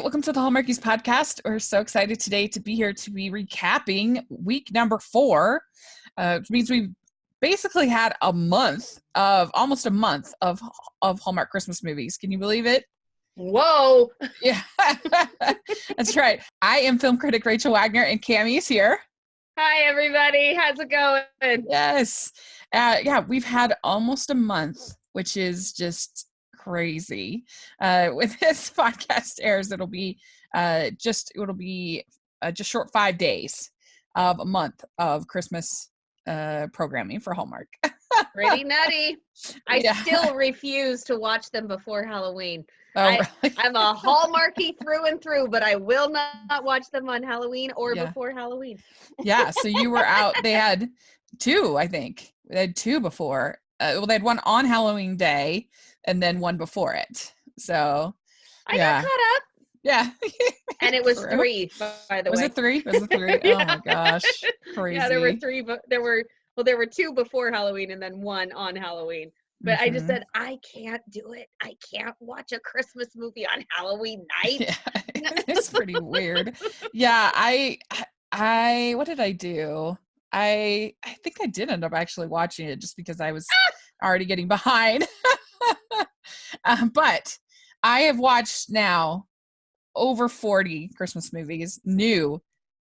welcome to the Hallmarkies podcast. We're so excited today to be here to be recapping week number 4. Which means we've basically had almost a month of Hallmark Christmas movies. Can you believe it? Whoa. Yeah, that's right. I am film critic Rachel Wagner, and Cammie's here. Hi, everybody. How's it going? Yes. Yeah, we've had almost a month, which is just crazy. When this podcast airs, it'll be just short 5 days of a month of Christmas programming for Hallmark. Pretty nutty. I Yeah. still refuse to watch them before Halloween. Oh, really? I'm a Hallmarky through and through, but I will not watch them on Halloween or before Halloween. Yeah, so you were out. They had 2, I think. They had 2 before. They had one on Halloween Day and then one before it. So I got caught up. Yeah. And it was 3, by the way. Was it 3? Was it 3? Yeah. Oh my gosh. Crazy. Yeah, there were 3, but there were 2 before Halloween and then 1 on Halloween. But I just said, I can't do it. I can't watch a Christmas movie on Halloween night. Yeah, it's pretty weird. Yeah, I what did I do? I think I did end up actually watching it just because I was already getting behind. But I have watched now over 40 Christmas movies, new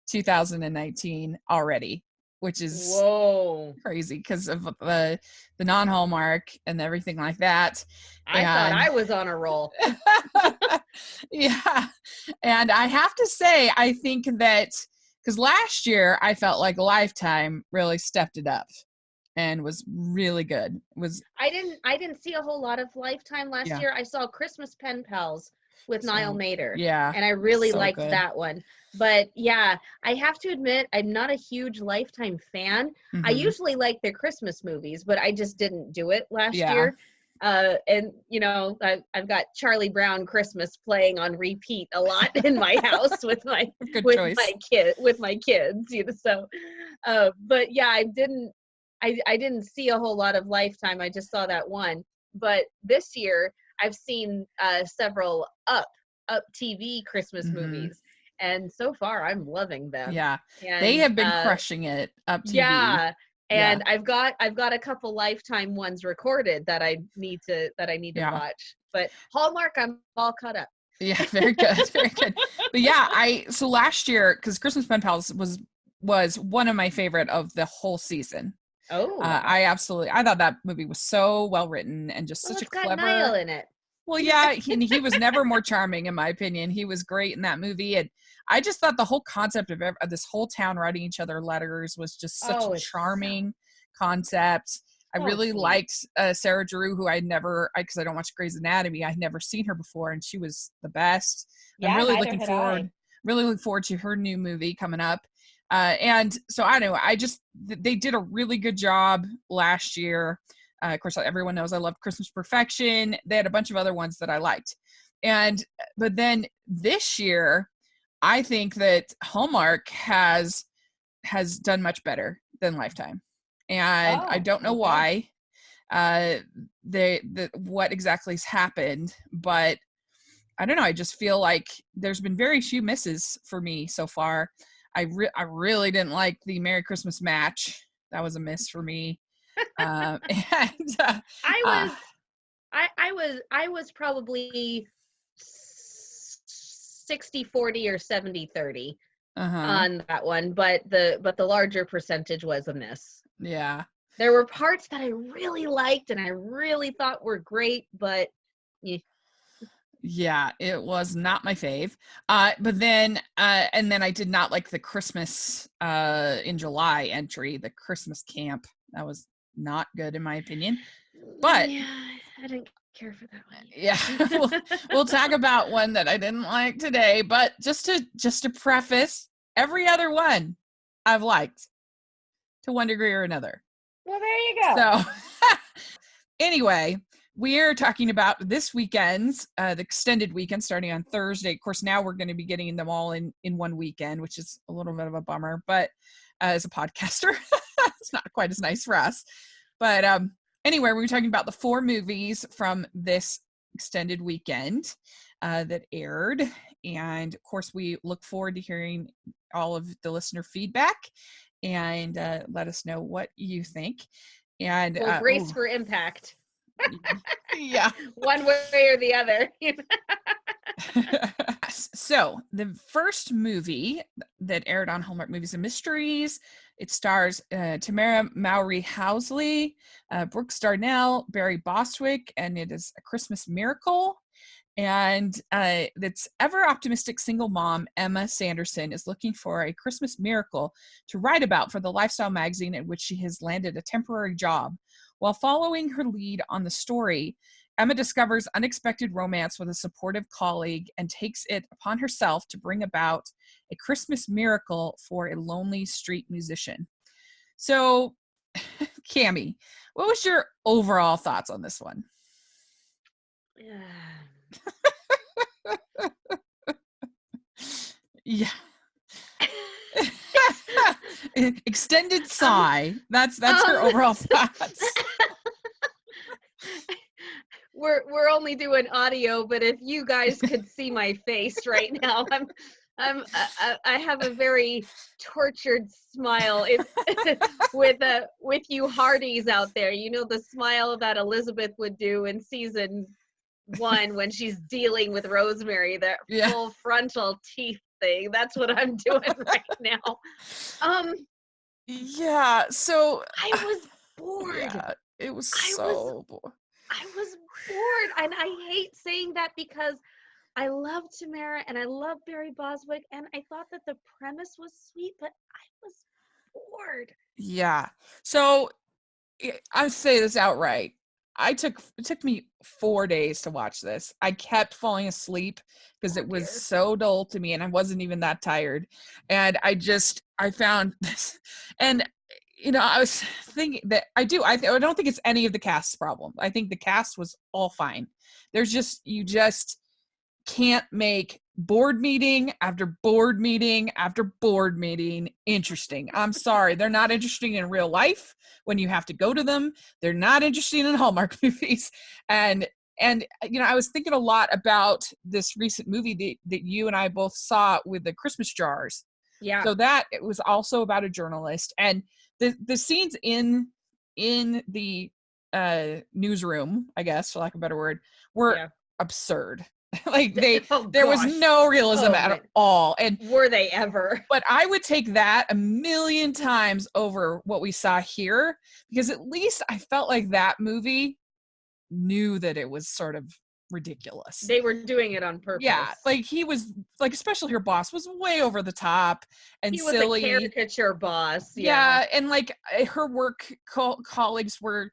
2019 already, which is crazy because of the non-Hallmark and everything like that. I thought I was on a roll. Yeah. And I have to say, I think that because last year I felt like Lifetime really stepped it up and was really good. I didn't see a whole lot of Lifetime last year. I saw Christmas Pen Pals with Niall Mater. Yeah. And I really liked good. that one. But yeah, I have to admit, I'm not a huge Lifetime fan. I usually like their Christmas movies, but I just didn't do it last year. And you know, I've got Charlie Brown Christmas playing on repeat a lot in my house with my kids, you know. So, but yeah, I didn't see a whole lot of Lifetime. I just saw that one. But this year, I've seen several Up TV Christmas movies. And so far, I'm loving them. Yeah, and, they have been crushing it. Up TV. Yeah, and I've got a couple Lifetime ones recorded that I need to watch. But Hallmark, I'm all caught up. Yeah, very good, very good. But yeah, so last year, because Christmas Pen Pals was one of my favorite of the whole season. Oh, I thought that movie was so well written and just such a clever. Got Niall in it. Well, yeah, he was never more charming, in my opinion. He was great in that movie. And I just thought the whole concept of this whole town writing each other letters was just such a charming concept. I really liked Sarah Drew, who because I don't watch Grey's Anatomy, I'd never seen her before, and she was the best. Yeah, I'm really looking forward to her new movie coming up. And so I don't know, they did a really good job last year. Of course, everyone knows I love Christmas Perfection. They had a bunch of other ones that I liked. But then this year, I think that Hallmark has done much better than Lifetime. And I don't know why, what exactly has happened, but I don't know. I just feel like there's been very few misses for me so far. I really didn't like the Merry Christmas match. That was a miss for me. I was probably 60-40 or 70-30 on that one, but the larger percentage was a miss. Yeah. There were parts that I really liked and I really thought were great, but yeah, it was not my fave. But then and then I did not like the Christmas in July entry, the Christmas camp. That was not good in my opinion. But yeah, I didn't care for that one. Yeah. we'll talk about one that I didn't like today, but just to preface, every other one I've liked to one degree or another. Well, there you go. So anyway, we're talking about this weekend's the extended weekend starting on Thursday. Of course, now we're going to be getting them all in one weekend, which is a little bit of a bummer, but as a podcaster, it's not quite as nice for us. But anyway, we were talking about the 4 movies from this extended weekend that aired. And of course, we look forward to hearing all of the listener feedback, and let us know what you think. And well, brace for impact. Yeah. One way or the other. So the first movie that aired on Hallmark Movies and Mysteries, it stars Tamara Mowry Housley, Brooks Darnell, Barry Bostwick, and it is A Christmas Miracle. And it's ever optimistic single mom Emma Sanderson is looking for a Christmas miracle to write about for the lifestyle magazine in which she has landed a temporary job. While following her lead on the story, Emma discovers unexpected romance with a supportive colleague and takes it upon herself to bring about a Christmas miracle for a lonely street musician. So, Cammie, what was your overall thoughts on this one? Yeah. Extended sigh. That's her overall thoughts. We're only doing audio, but if you guys could see my face right now, I have a very tortured smile. With you Hardys out there, you know, the smile that Elizabeth would do in season 1 when she's dealing with Rosemary, that full frontal teeth thing. That's what I'm doing right now. Yeah, so I was bored. Yeah, it was bored. I was bored, and I hate saying that because I love Tamara and I love Barry Bostwick, and I thought that the premise was sweet, but I was bored. Yeah. So I say this outright. It took me 4 days to watch this. I kept falling asleep because it was so dull to me, and I wasn't even that tired. And I found this, and you know, I was thinking that I don't think it's any of the cast's problem. I think the cast was all fine. You just can't make board meeting after board meeting after board meeting interesting. I'm sorry. They're not interesting in real life when you have to go to them. They're not interesting in Hallmark movies. And you know, I was thinking a lot about this recent movie that you and I both saw with the Christmas jars. Yeah. So that it was also about a journalist, and the scenes in the newsroom, I guess, for lack of a better word, were absurd. Like there was no realism at all. And were they ever? But I would take that a million times over what we saw here, because at least I felt like that movie knew that it was sort of ridiculous. They were doing it on purpose. Yeah, like he was like, especially her boss was way over the top and silly. He was a caricature boss. Yeah, and like her work colleagues were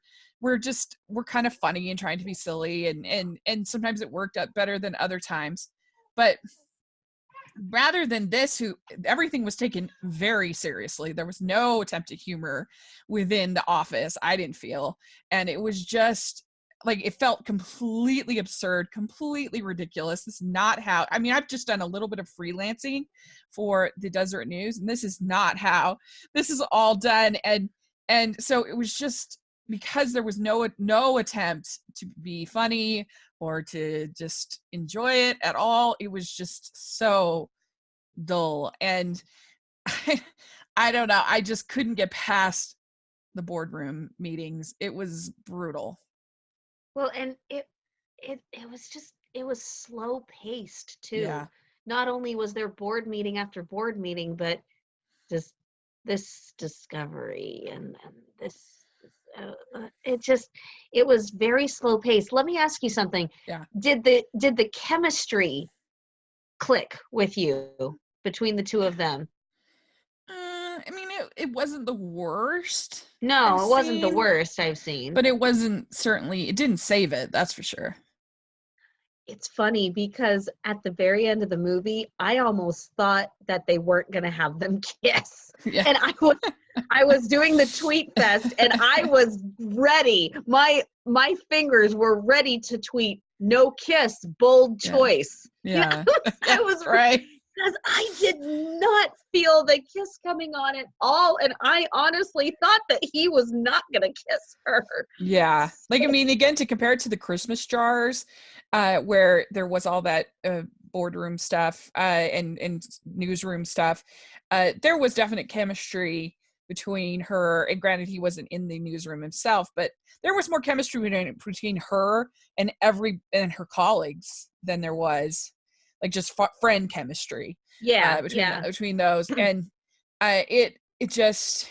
kind of funny and trying to be silly, and sometimes it worked out better than other times. But rather than this, everything was taken very seriously. There was no attempt at humor within the office, I didn't feel, and it was just like, it felt completely absurd, completely ridiculous. This is not how, I mean, I've just done a little bit of freelancing for the Deseret News, and this is not how this is all done. And so it was just, because there was no attempt to be funny or to just enjoy it at all. It was just so dull. And I don't know. I just couldn't get past the boardroom meetings. It was brutal. Well, and it was slow paced too. Yeah. Not only was there board meeting after board meeting, but just this discovery and this it was very slow paced. Let me ask you something. Yeah. Did the chemistry click with you between the two of them? I mean, it wasn't the worst. No, it wasn't the worst I've seen. But it didn't save it, that's for sure. It's funny because at the very end of the movie, I almost thought that they weren't going to have them kiss. Yeah. And I was doing the tweet fest, and I was ready. My fingers were ready to tweet, "No kiss, bold choice." Yeah. I was right. Because I did not feel the kiss coming on at all. And I honestly thought that he was not going to kiss her. Yeah. Like, I mean, again, to compare it to the Christmas jars, where there was all that boardroom stuff and newsroom stuff, there was definite chemistry between her, and granted he wasn't in the newsroom himself, but there was more chemistry between her and her colleagues than there was like just friend chemistry between those. And it just,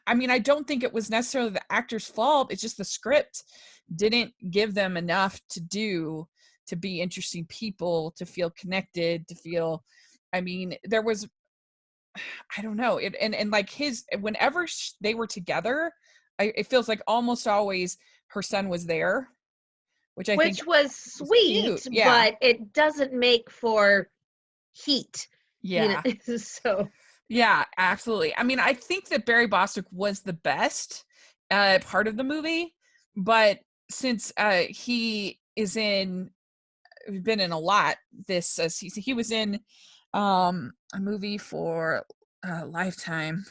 I mean, I don't think it was necessarily the actor's fault. It's just the script didn't give them enough to be interesting people, to feel connected, to feel, I mean, there was, I don't know it. And like whenever they were together, it feels like almost always her son was there, which I think was sweet, but it doesn't make for heat. Yeah. So yeah, absolutely. I mean, I think that Barry Bostwick was the best part of the movie, but since he is been in a lot this season, he was in a movie for Lifetime.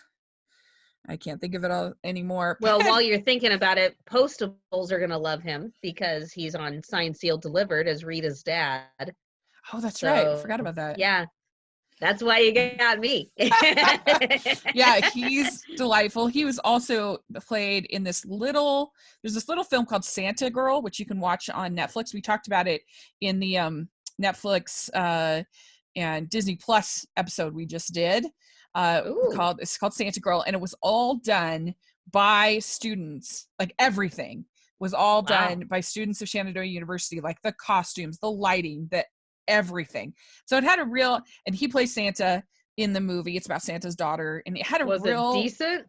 I can't think of it all anymore. Well, while you're thinking about it, Postables are gonna love him because he's on Signed, Sealed, Delivered as Rita's dad. Oh, that's right. I forgot about that. Yeah. That's why you got me. Yeah, he's delightful. He was also played in there's this little film called Santa Girl, which you can watch on Netflix. We talked about it in the Netflix and Disney Plus episode we just did. It's called Santa Girl, and it was all done by students. Like everything was all done by students of Shenandoah University, like the costumes, the lighting, everything. So it had and he plays Santa in the movie. It's about Santa's daughter, and it had was it decent?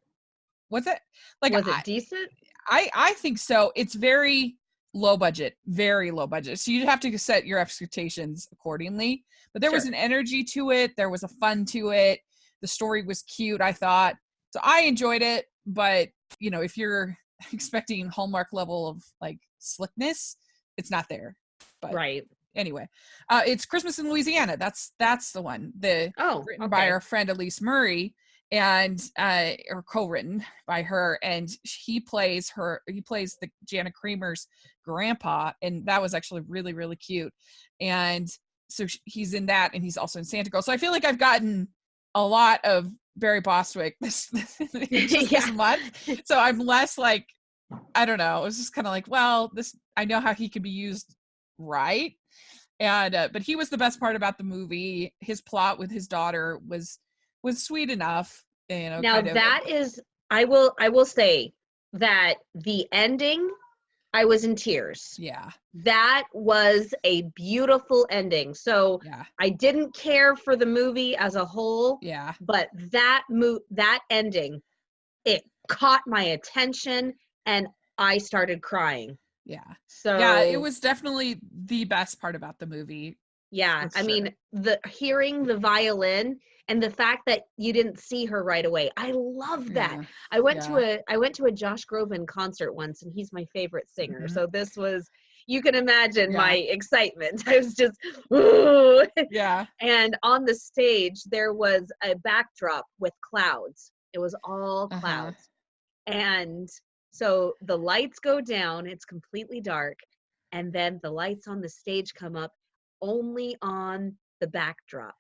Was it? Like, was it decent? I think so. It's very low budget. So you'd have to set your expectations accordingly. But there was an energy to it. There was a fun to it. The story was cute, I thought. So I enjoyed it. But, if you're expecting Hallmark level of like slickness, it's not there. But right. Anyway, it's Christmas in Louisiana. That's the one. Written by our friend Elise Murray, and or co-written by her, and he plays the Jana Kramer's grandpa, and that was actually really, really cute. And so he's in that, and he's also in Santa Girl. So I feel like I've gotten a lot of Barry Bostwick this month. So I'm less like, I don't know. It was just kind of like, well, I know how he can be used right. And but he was the best part about the movie. His plot with his daughter was sweet enough. Now I will say that the ending, I was in tears. Yeah. That was a beautiful ending. So I didn't care for the movie as a whole. Yeah. But that ending, it caught my attention and I started crying. Yeah. So yeah, it was definitely the best part about the movie. Yeah. I mean, hearing the violin and the fact that you didn't see her right away. I love that. I went to a Josh Groban concert once, and he's my favorite singer. Mm-hmm. So this was, you can imagine my excitement. I was just, ooh. Yeah. And on the stage, there was a backdrop with clouds. It was all clouds. And so the lights go down, it's completely dark, and then the lights on the stage come up only on the backdrop,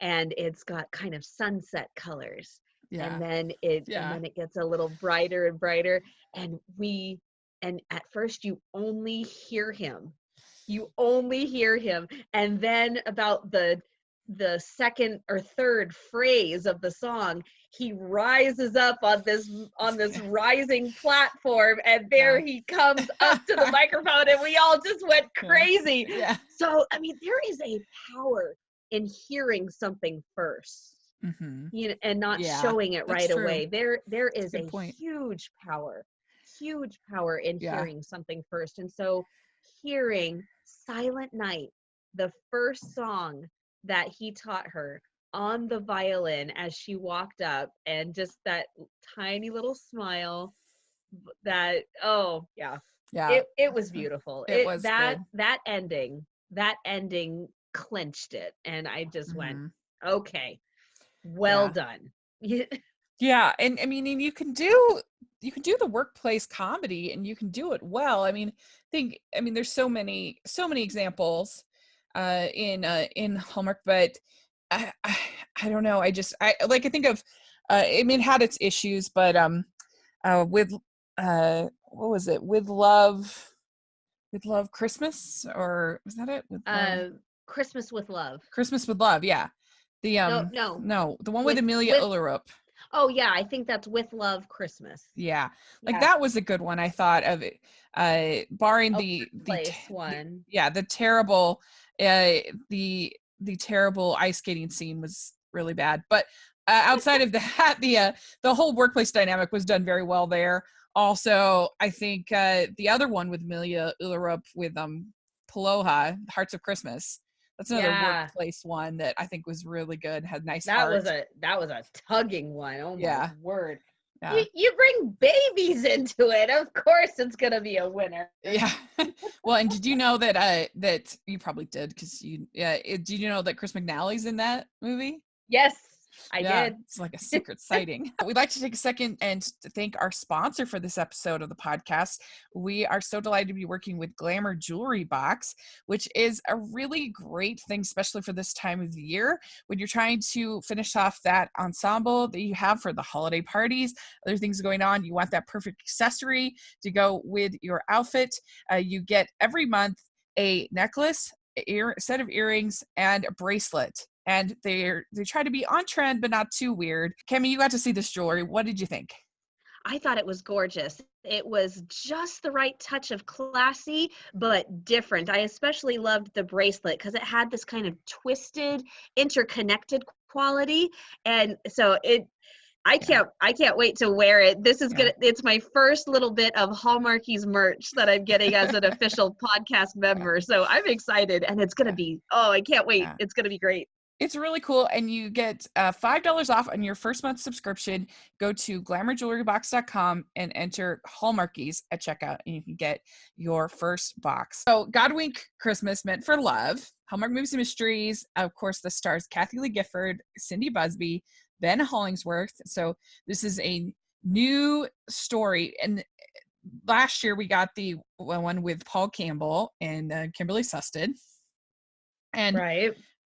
and it's got kind of sunset colors. And then it gets a little brighter and brighter, and at first you only hear him, and then about the second or third phrase of the song, he rises up on this rising platform, and there he comes up to the microphone, and we all just went crazy. Yeah. So I mean, there is a power in hearing something first, and not showing it right away. There is a huge power in hearing something first. And so hearing Silent Night, the first song that he taught her, on the violin as she walked up, and just that tiny little smile, that it was beautiful. It was that good. that ending clinched it, and I just went, okay, well done. Yeah. And I mean, you can do the workplace comedy, and you can do it well. I mean, there's so many examples. in Hallmark, but I don't know. I think of I mean, it had its issues, but with what was it? With Love Christmas, or was that it? With Love Christmas with Love. Christmas with Love, yeah. The No. no, the one with Amelia Ullerup. Oh yeah, I think that's With Love Christmas. Yeah. Like Yeah. that was a good one, I thought of it. Barring one. yeah, the terrible the terrible ice skating scene was really bad. But outside of that, the whole workplace dynamic was done very well there. Also, I think the other one with Amelia Ullerup with Paloha, Hearts of Christmas. That's another workplace one that I think was really good. Had nice heart. That was a tugging one. Oh my word. Yeah. You bring babies into it. Of course it's gonna be a winner. Yeah. Well, and did you know that that you probably did because did you know that Chris McNally's in that movie? Yes, I did. It's like a secret sighting. We'd like to take a second and to thank our sponsor for this episode of the podcast. We are so delighted to be working with Glamour Jewelry Box, which is a really great thing, especially for this time of the year when you're trying to finish off that ensemble that you have for the holiday parties, other things going on. You want that perfect accessory to go with your outfit. You get every month a necklace, set of earrings, and a bracelet. And they try to be on trend, but not too weird. Cami, you got to see this jewelry. What did you think? I thought it was gorgeous. It was just the right touch of classy, but different. I especially loved the bracelet because it had this kind of twisted, interconnected quality. And so I can't wait to wear it. This is it's my first little bit of Hallmarkies merch that I'm getting as an official podcast member. So I'm excited, and it's going to be, I can't wait. Yeah. It's going to be great. It's really cool, and you get $5 off on your first month subscription. Go to glamourjewelrybox.com and enter Hallmarkies at checkout, and you can get your first box. So Godwink Christmas Meant for Love, Hallmark Movies and Mysteries. Of course, the stars Kathy Lee Gifford, Cindy Busby, Ben Hollingsworth. So this is a new story, and last year we got the one with Paul Campbell and Kimberly Susted. And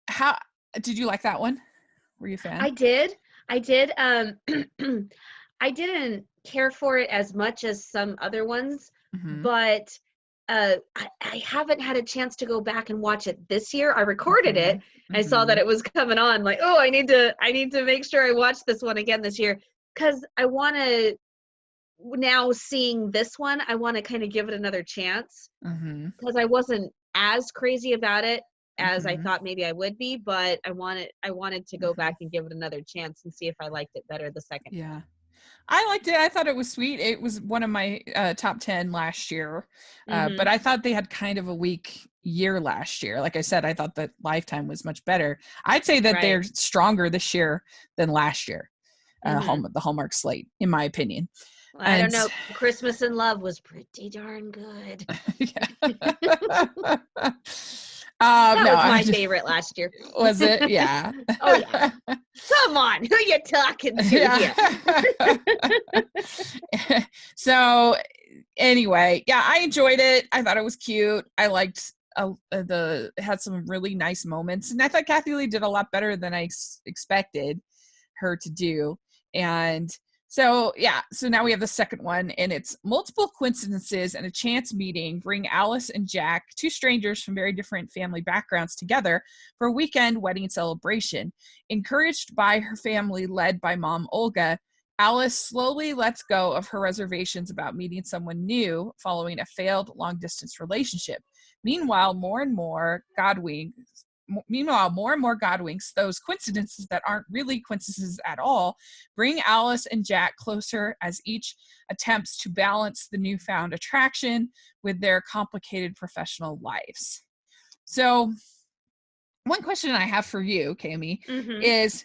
how did you like that one? Were you a fan? I did. I didn't care for it as much as some other ones, but I haven't had a chance to go back and watch it this year. I recorded it. I saw that it was coming on. Like, I need to make sure I watch this one again this year because I want to. Now seeing this one, I want to kind of give it another chance because I wasn't as crazy about it as I thought maybe I would be, but I wanted to go back and give it another chance and see if I liked it better the second time. Yeah. I liked it. I thought it was sweet. It was one of my top 10 last year, but I thought they had kind of a weak year last year. Like I said, I thought that Lifetime was much better. I'd say that they're stronger this year than last year, the Hallmark slate, in my opinion. I don't know. Christmas in Love was pretty darn good. That was my favorite last year. Was it? Yeah. Oh yeah. Come on, who you talking to? Yeah. So anyway, I enjoyed it. I thought it was cute. I liked it had some really nice moments, and I thought Kathy Lee did a lot better than I expected her to do. And so now we have the second one, and it's multiple coincidences and a chance meeting bring Alice and Jack, two strangers from very different family backgrounds, together for a weekend wedding celebration. Encouraged by her family led by mom Olga, Alice slowly lets go of her reservations about meeting someone new following a failed long-distance relationship. Meanwhile, more and more Godwinks, those coincidences that aren't really coincidences at all, bring Alice and Jack closer as each attempts to balance the newfound attraction with their complicated professional lives. So, one question I have for you, Cami, is,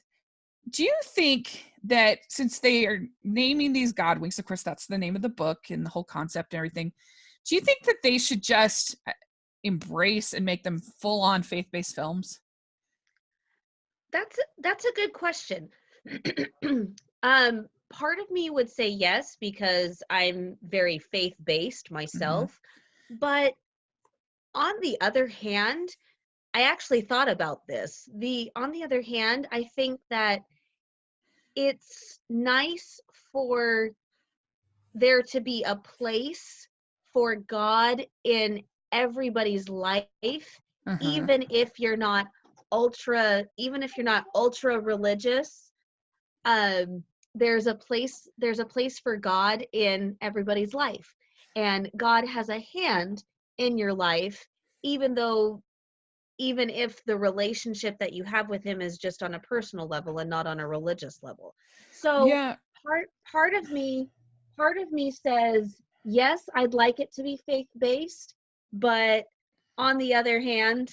do you think that since they are naming these Godwinks, of course, that's the name of the book and the whole concept and everything, do you think that they should just embrace and make them full-on faith-based films? That's a good question. Part of me would say yes, because I'm very faith-based myself. But on the other hand, I actually thought about this. On the other hand, I think that it's nice for there to be a place for God in everybody's life, Uh-huh. even if you're not ultra religious. um there's a place for God in everybody's life, and God has a hand in your life, even though even if the relationship that you have with him is just on a personal level and not on a religious level. So Yeah. part of me says, yes, I'd like it to be faith based, but on the other hand,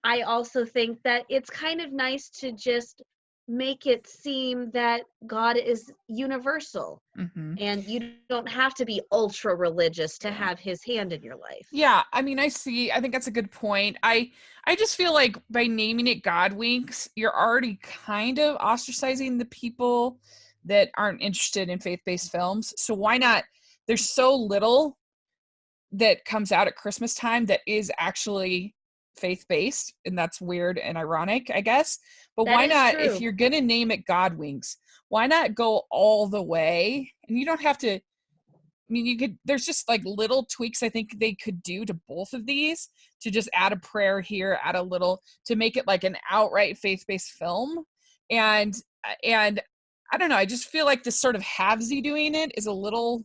I also think that it's kind of nice to just make it seem that God is universal, Mm-hmm. and you don't have to be ultra religious to have his hand in your life. Yeah, I mean, I think that's a good point. I just feel like by naming it God Winks, you're already kind of ostracizing the people that aren't interested in faith-based films. So why not? There's so little that comes out at Christmas time that is actually faith-based, and that's weird and ironic, I guess. But That why is not, if true. you're going to name it God Winks, why not go all the way? And you don't have to, I mean, you could, there's just like little tweaks I think they could do to both of these, to just add a prayer here, add a little, to make it like an outright faith-based film. And, and I don't know, I just feel like this sort of halvesy doing it is a little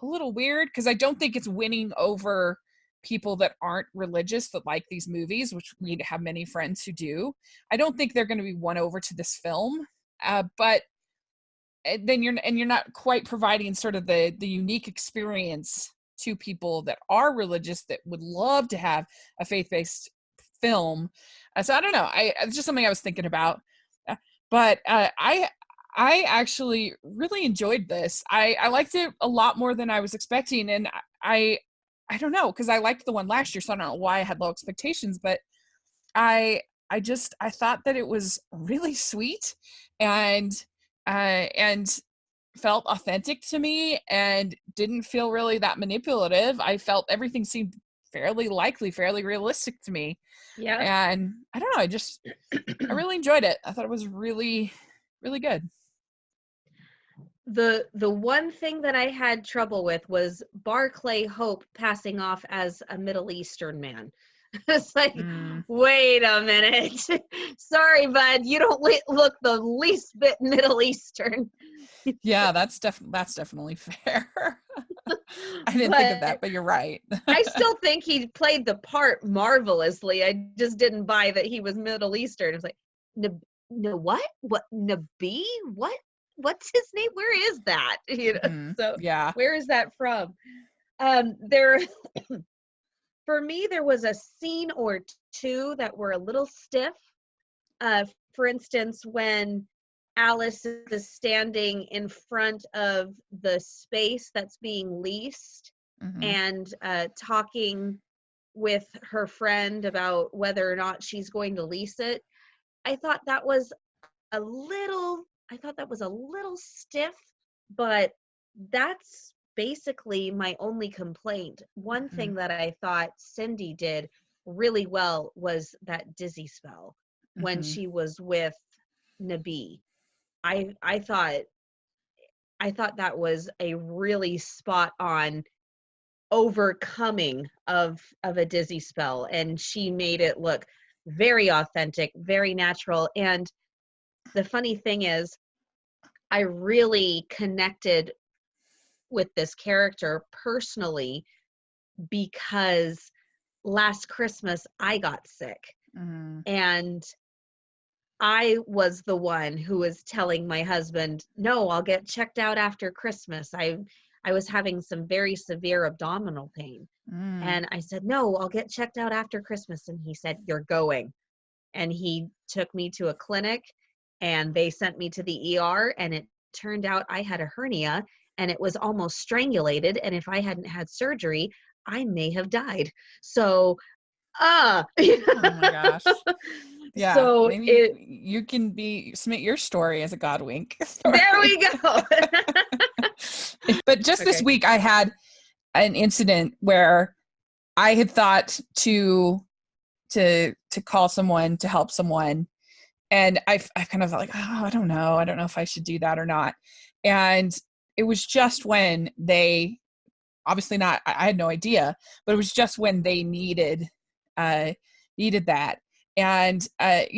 weird, because I don't think it's winning over people that aren't religious that like these movies, which we have many friends who do. I don't think they're going to be won over to this film. But then you're not quite providing sort of the unique experience to people that are religious that would love to have a faith-based film. So I don't know, it's just something I was thinking about. But I actually really enjoyed this. I liked it a lot more than I was expecting, and I don't know, because I liked the one last year, so I don't know why I had low expectations, but I thought that it was really sweet, and and felt authentic to me, and didn't feel really that manipulative. I felt everything seemed fairly likely, fairly realistic to me. Yeah. And I don't know, I really enjoyed it. I thought it was really, really good. The one thing that I had trouble with was Barclay Hope passing off as a Middle Eastern man. It's like, Mm, wait a minute. Sorry, bud, you don't look the least bit Middle Eastern. yeah, that's definitely fair. I didn't think of that, But but you're right. I still think he played the part marvelously. I just didn't buy that he was Middle Eastern. It was like, no, what? What, Nabi? What? What's his name? Where is that? Mhm. So Yeah. where is that from? There, for me, there was a scene or two that were a little stiff. For instance, when Alice is standing in front of the space that's being leased Hmm. and talking with her friend about whether or not she's going to lease it. I thought that was a little stiff, but that's basically my only complaint. One Hmm. thing that I thought Cindy did really well was that dizzy spell when Hmm. she was with Nabi. I I thought I thought that was a really spot on overcoming of a dizzy spell, and she made it look very authentic, very natural. And the funny thing is, I really connected with this character personally because last Christmas I got sick, Hmm. and I was the one who was telling my husband, "No, I'll get checked out after Christmas. I was having some very severe abdominal pain." Mm. And I said, "No, I'll get checked out after Christmas." And he said, "You're going." And he took me to a clinic, and they sent me to the ER, and it turned out I had a hernia, and it was almost strangulated. And if I hadn't had surgery, I may have died. So, ah, Oh my gosh. Yeah, so maybe you can submit your story as a God wink there story. we go. But just this Okay. week, I had an incident where I had thought to to call someone, to help someone. And I kind of like, oh, I don't know if I should do that or not. And it was just when they, obviously not, I had no idea, but it was just when they needed that. And, I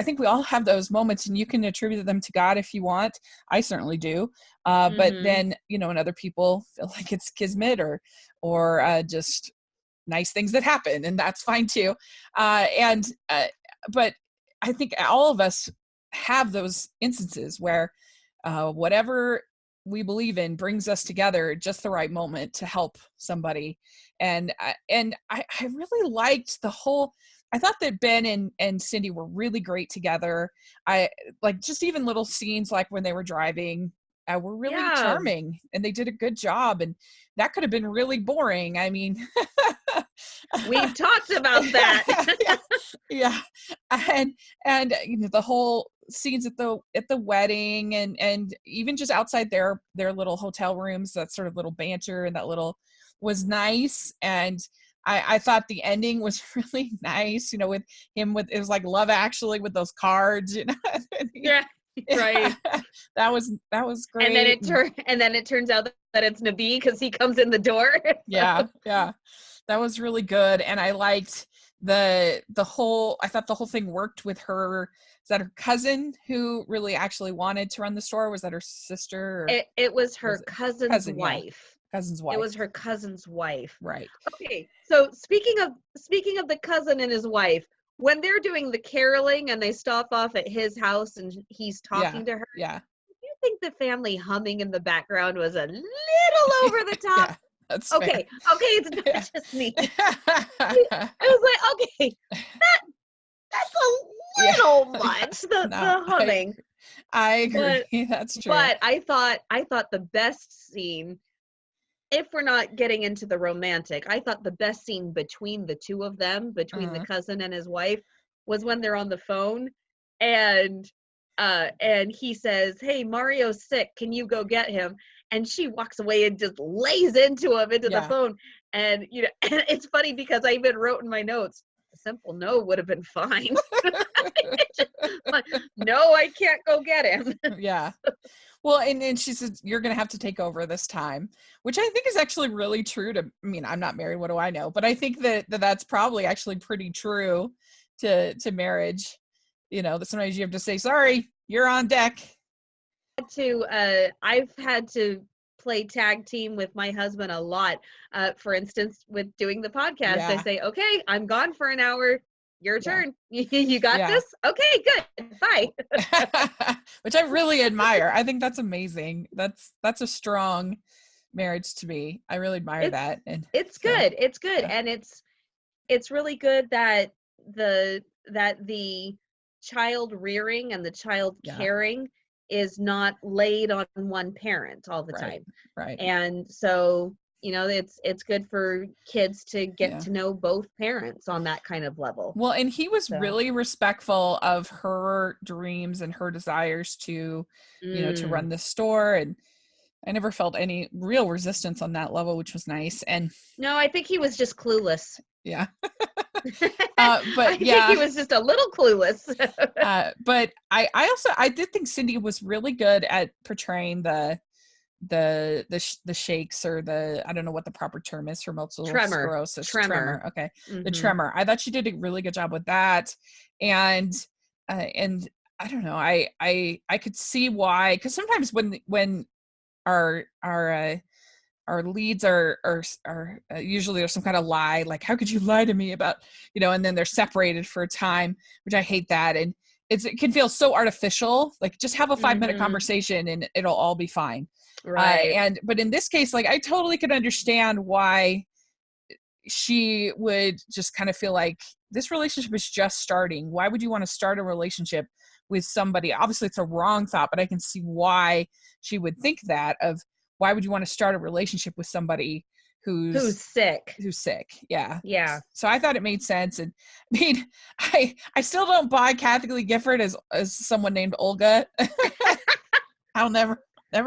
think we all have those moments, and you can attribute them to God if you want. I certainly do. But then, and other people feel like it's kismet or just nice things that happen, and that's fine too. But I think all of us have those instances where whatever we believe in brings us together at just the right moment to help somebody. And I really liked I thought that Ben and Cindy were really great together. I like just even little scenes like when they were driving were really charming, and they did a good job. And that could have been really boring. I mean, we've talked about that. yeah. And the whole scenes at the wedding and even just outside their little hotel rooms, that sort of little banter and that little was nice. And I thought the ending was really nice, with him it was like Love Actually with those cards, Yeah. Right. That was great. And then it turns out that it's Nabi because he comes in the door. Yeah. That was really good. And I liked I thought the whole thing worked with her. Is that her cousin who really actually wanted to run the store? Was that her sister? It was her cousin's wife. Yeah. Cousin's wife. It was her cousin's wife. Right. Okay. So speaking of the cousin and his wife, when they're doing the caroling and they stop off at his house and he's talking to her. Yeah. Do you think the family humming in the background was a little over the top? Yeah, that's okay. fair. Okay, it's not just me. I was like, okay, that's a little much, the humming. I agree. That's true. But I thought the best scene, if we're not getting into the romantic, I thought the best scene between the two of them, between the cousin and his wife, was when they're on the phone and he says, "Hey, Mario's sick. Can you go get him?" And she walks away and just lays into the phone. And and it's funny because I even wrote in my notes, a simple no would have been fine. No, I can't go get him. Yeah. Well, and she says, "You're going to have to take over this time," which I think is actually really true I'm not married. What do I know? But I think that's probably actually pretty true to marriage. That sometimes you have to say, "Sorry, you're on deck." I've had to play tag team with my husband a lot. For instance, with doing the podcast, I say, "Okay, I'm gone for an hour. Your turn. You got this? Okay, good. Bye." Which I really admire. I think that's amazing. That's a strong marriage to me. I really admire that. And it's good. It's good. Yeah. And it's really good that the child rearing and the child caring is not laid on one parent all the time. Right. And so, it's good for kids to get to know both parents on that kind of level. Well, and he was really respectful of her dreams and her desires to, to run the store. And I never felt any real resistance on that level, which was nice. And no, I think he was just clueless. Yeah. But I think he was just a little clueless. But I did think Cindy was really good at portraying the shakes, or I don't know what the proper term is for multiple sclerosis. Tremor. Okay. Mm-hmm. The tremor. I thought she did a really good job with that. And I don't know, I could see why, because sometimes when our leads are usually there's some kind of lie, like, how could you lie to me about, and then they're separated for a time, which I hate that. And it can feel so artificial. Like, just have a 5-minute conversation and it'll all be fine. Right. But in this case, like, I totally could understand why she would just kind of feel like this relationship is just starting. Why would you want to start a relationship with somebody? Obviously it's a wrong thought, but I can see why she would think that. Of why would you want to start a relationship with somebody who's sick? Yeah. So I thought it made sense. And I mean, I still don't buy Kathy Lee Gifford as someone named Olga. I'll never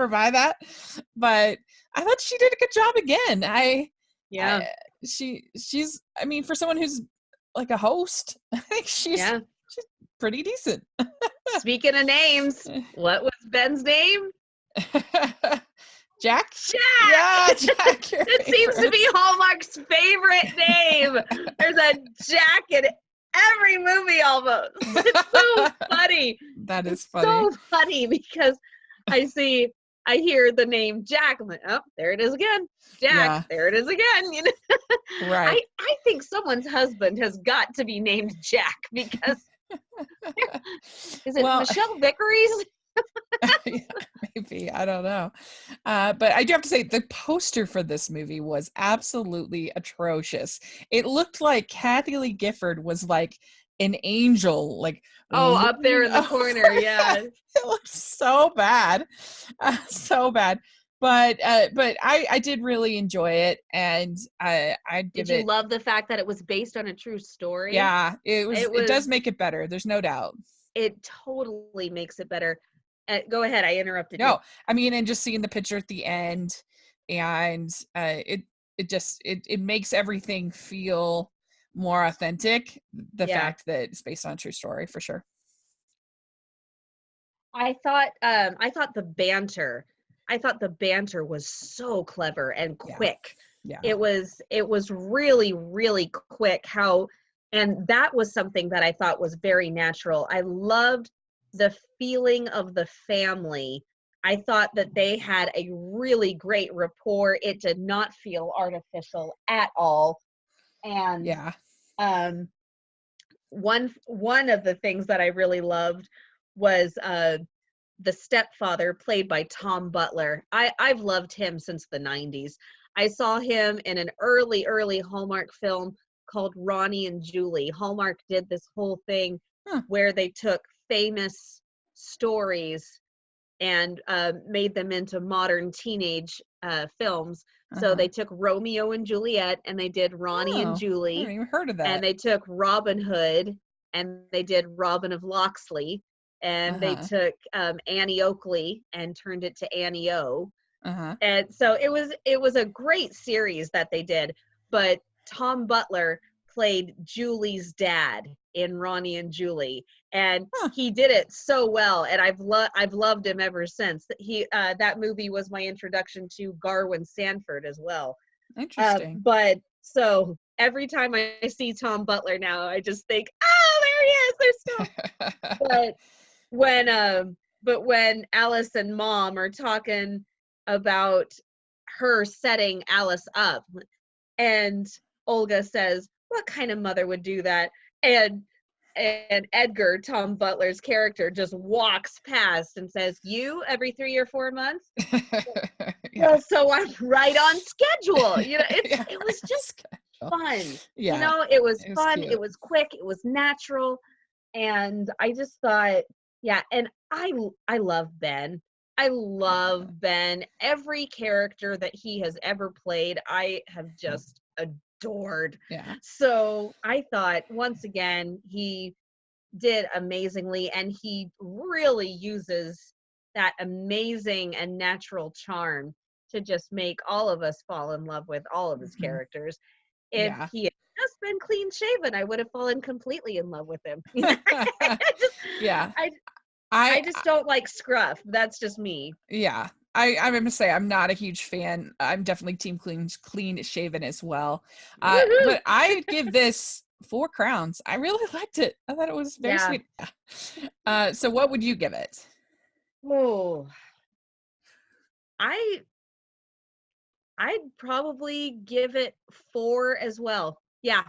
buy that. But I thought she did a good job again. She's, I mean, for someone who's like a host. I think she's pretty decent. Speaking of names, what was Ben's name? Jack? Jack! Yeah, Jack. It seems to be Hallmark's favorite name. There's a Jack in every movie almost. It's so funny. That is funny. So funny because I hear the name Jack. I'm like, oh, there it is again. Jack, there it is again. You know? Right. I think someone's husband has got to be named Jack because is it Michelle Vickery's? Maybe, I don't know. But I do have to say the poster for this movie was absolutely atrocious. It looked like Kathy Lee Gifford was like an angel, like up there in the corner. Yeah, it looked so bad, so bad. But I did really enjoy it, and I'd give it. Did you love the fact that it was based on a true story? Yeah, it does make it better. There's no doubt. It totally makes it better. Go ahead. I interrupted you. No, I mean, and just seeing the picture at the end, and it makes everything feel more authentic. The fact that it's based on a true story, for sure. I thought the banter was so clever and quick. Yeah. It was really, really quick and that was something that I thought was very natural. I loved the feeling of the family. I thought that they had a really great rapport. It did not feel artificial at all. And one of the things that I really loved was the stepfather, played by Tom Butler. I've loved him since the 90s. I saw him in an early Hallmark film called Ronnie and Julie. Hallmark did this whole thing where they took famous stories and made them into modern teenage films. So they took Romeo and Juliet and they did Ronnie and Julie. I haven't even heard of that. And they took Robin Hood and they did Robin of Locksley. And they took Annie Oakley and turned it to Annie O. And so it was a great series that they did. But Tom Butler played Julie's dad in Ronnie and Julie, and he did it so well. And I've loved him ever since. That movie was my introduction to Garwin Sanford as well. Interesting. But so every time I see Tom Butler now, I just think, oh, there he is. There's still. But when Alice and Mom are talking about her setting Alice up, and Olga says, "What kind of mother would do that?" And Edgar, Tom Butler's character, just walks past and says, "You every 3 or 4 months?" Well, so I'm right on schedule. You know, it was just fun. Yeah, you know, it was fun. Cute. It was quick. It was natural, and I just thought. Yeah, and I love Ben. I love Ben. Every character that he has ever played, I have just adored. Yeah. So I thought, once again, he did amazingly, and he really uses that amazing and natural charm to just make all of us fall in love with all of his characters. If he had just been clean shaven, I would have fallen completely in love with him. I just don't like scruff. That's just me. Yeah. I'm going to say I'm not a huge fan. I'm definitely team clean shaven as well. But I give this 4 crowns. I really liked it. I thought it was very sweet. So what would you give it? Oh, I'd probably give it 4 as well. Yeah.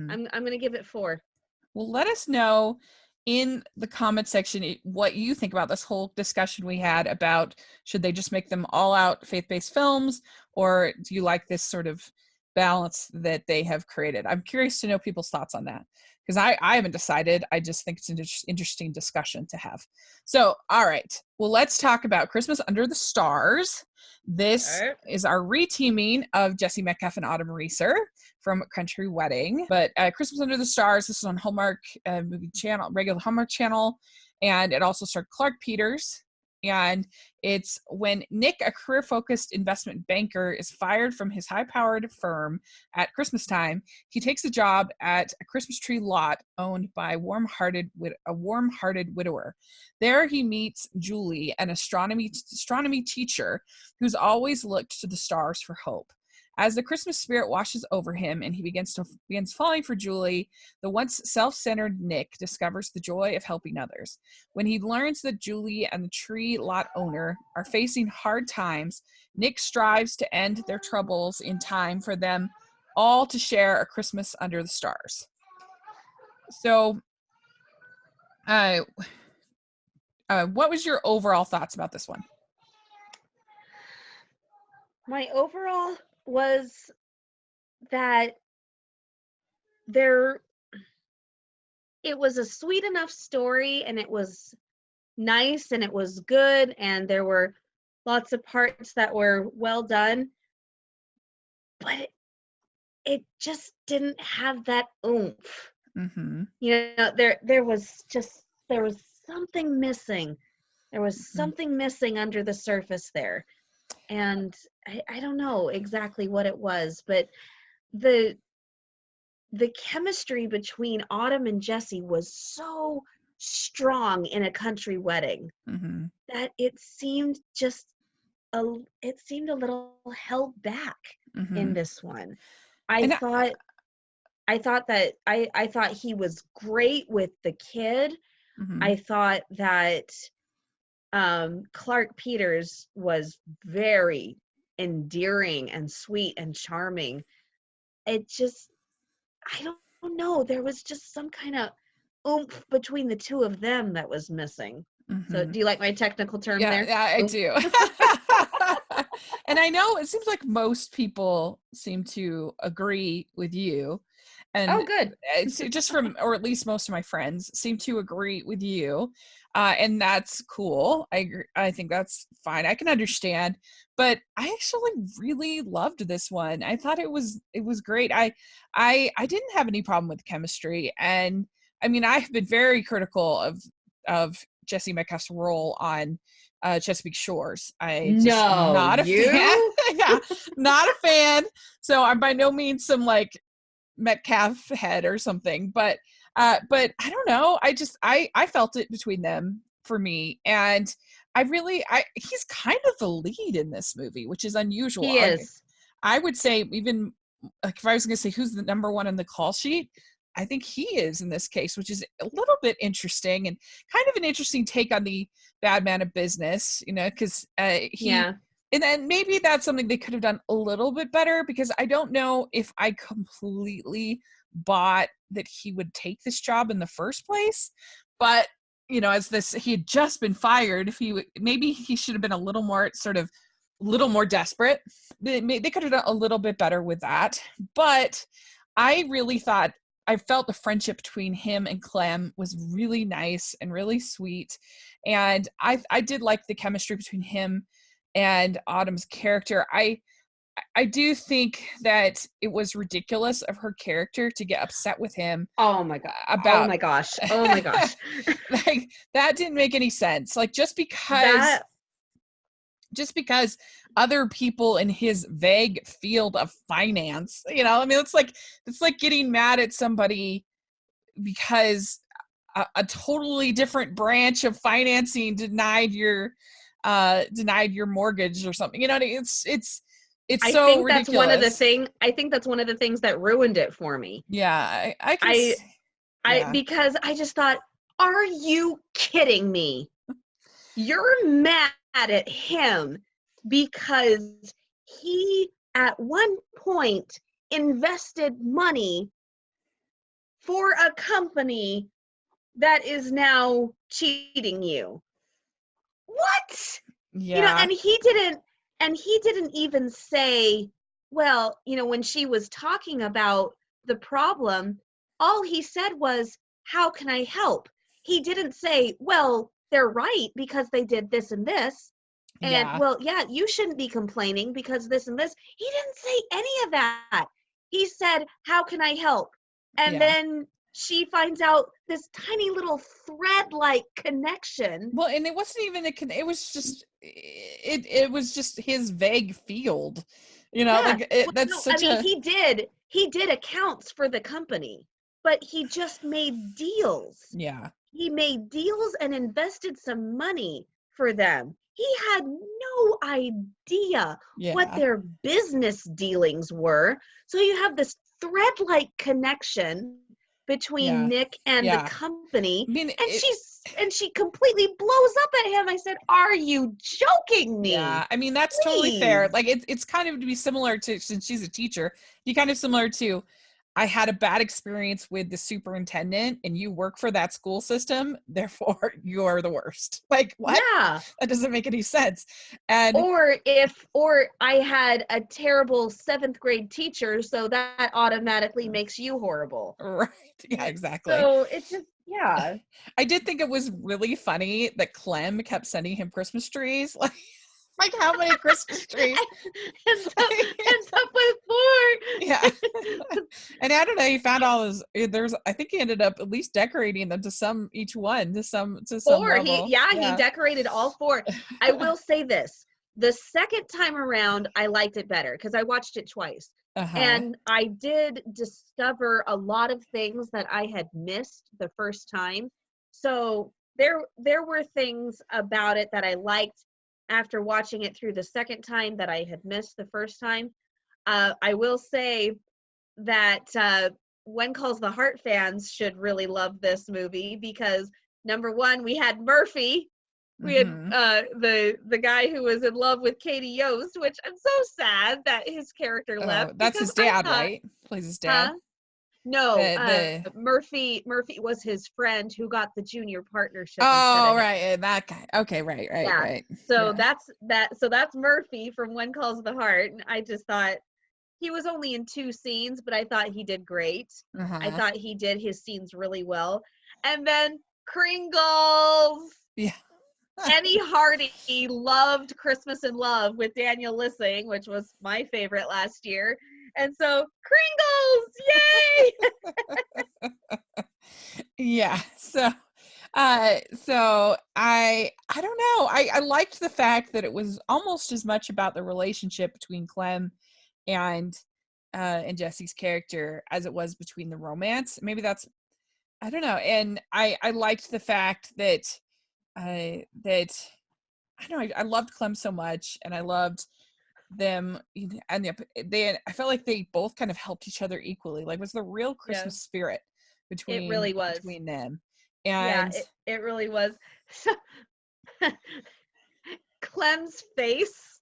I'm going to give it 4. Well, let us know in the comment section what you think about this whole discussion we had about should they just make them all out faith-based films, or do you like this sort of balance that they have created? I'm curious to know people's thoughts on that, because I haven't decided. I just think it's an interesting discussion to have. So, all right. Well, let's talk about Christmas Under the Stars. This is our reteaming of Jesse Metcalfe and Autumn Reeser from Country Wedding. But Christmas Under the Stars, this is on Hallmark movie channel, regular Hallmark channel. And it also starred Clark Peters And it's when Nick, a career-focused investment banker, is fired from his high-powered firm at Christmas time. He takes a job at a Christmas tree lot owned by a warm-hearted widower. There he meets Julie, an astronomy teacher who's always looked to the stars for hope. As the Christmas spirit washes over him and he begins falling for Julie, the once self-centered Nick discovers the joy of helping others. When he learns that Julie and the tree lot owner are facing hard times, Nick strives to end their troubles in time for them all to share a Christmas under the stars. So, what was your overall thoughts about this one? My overall was that it was a sweet enough story, and it was nice, and it was good, and there were lots of parts that were well done, but it just didn't have that oomph. Mm-hmm. There was something missing. There was something missing under the surface there. And I don't know exactly what it was, but the chemistry between Autumn and Jesse was so strong in a country wedding that it seemed a little held back in this one. I thought he was great with the kid. I thought that Clark Peters was very endearing and sweet and charming. I don't know. There was just some kind of oomph between the two of them that was missing. So do you like my technical term there? Yeah, I do. And I know it seems like most people seem to agree with you. And good. It's just or at least most of my friends seem to agree with you. And that's cool. I think that's fine. I can understand. But I actually really loved this one. I thought it was great. I didn't have any problem with chemistry. And I mean, I've been very critical of Jesse Metcalf's role on Chesapeake Shores. I just am not a fan. Yeah, not a fan. So I'm by no means some like Metcalf head or something, but I don't know. I felt it between them for me, and he's kind of the lead in this movie, which is unusual. He is. I would say, even like if I was going to say who's the number one in the call sheet, I think he is in this case, which is a little bit interesting and kind of an interesting take on the bad man of business, because and then maybe that's something they could have done a little bit better, because I don't know if I completely bought that he would take this job in the first place. But, he had just been fired. Maybe he should have been a little more desperate. They could have done a little bit better with that. But I felt the friendship between him and Clem was really nice and really sweet. And I did like the chemistry between him and Autumn's character. I do think that it was ridiculous of her character to get upset with him. Oh my god! Oh my gosh! Like, that didn't make any sense. Like, just because other people in his vague field of finance, I mean, it's like getting mad at somebody because a totally different branch of financing denied your mortgage or something. It's so think ridiculous. I think that's one of the things that ruined it for me. Yeah, because I just thought, are you kidding me? You're mad at him because he at one point invested money for a company that is now cheating you. What? Yeah. And he didn't even say, well, when she was talking about the problem, all he said was, how can I help? He didn't say, well, they're right because they did this and this. And well, yeah, you shouldn't be complaining because this and this. He didn't say any of that. He said, how can I help? And then she finds out this tiny little thread-like connection. Well, and it wasn't even it was just it was just his vague field, Yeah. like Well, that's no, I such mean, a he did accounts for the company, but he just made deals. yeah He made deals and invested some money for them. He had no idea what yeah their business dealings were. So you have this thread-like connection between yeah Nick and the yeah. company, I mean and she completely blows up at him. I said, "Are you joking me? yeah, I mean that's totally fair. Please." Like it's kind of to be similar to, since she's a teacher, be kind of similar to, I had a bad experience with the superintendent and you work for that school system, therefore you're the worst. Like what? Yeah. That doesn't make any sense. And Or I had a terrible 7th grade teacher, so that automatically makes you horrible. right, yeah, exactly. So it just, yeah. I did think it was really funny that Clem kept sending him Christmas trees. Like how many Christmas trees? ends up with 4. Yeah. And I don't know, he found all his, I think he ended up at least decorating them to some, each one to some 4. level. He Yeah. decorated all 4. I will say this. The second time around, I liked it better because I watched it twice. Uh-huh. And I did discover a lot of things that I had missed the first time. So there were things about it that I liked after watching it through the second time that I had missed the first time. I will say that When Calls the Heart fans should really love this movie because number one, we had Murphy. We had Mm-hmm. the guy who was in love with Katie Yost, which I'm so sad that his character Oh, left that's because his I dad, thought, right? Plays his dad. huh? No, The Murphy was his friend who got the junior partnership instead Oh, of him. right, that guy. Okay, right, right, Yeah. right. So Yeah. that's Murphy from When Calls the Heart. And I just thought he was only in 2 scenes, but I thought he did great. I Uh-huh. thought he did his scenes really well. And then Kringles. Yeah. Annie Hardy loved Christmas in Love with Daniel Lissing, which was my favorite last year. And so Kringles, yay! Yeah. So I don't know. I liked the fact that it was almost as much about the relationship between Clem and and Jesse's character as it was between the romance. Maybe that's, I don't know. And I liked the fact that that I don't know, I loved Clem so much, and I loved them, and they I felt like they both kind of helped each other equally. Like, it was the real Yeah, Christmas spirit it really was. between them. Yeah, And it really was. So Clem's face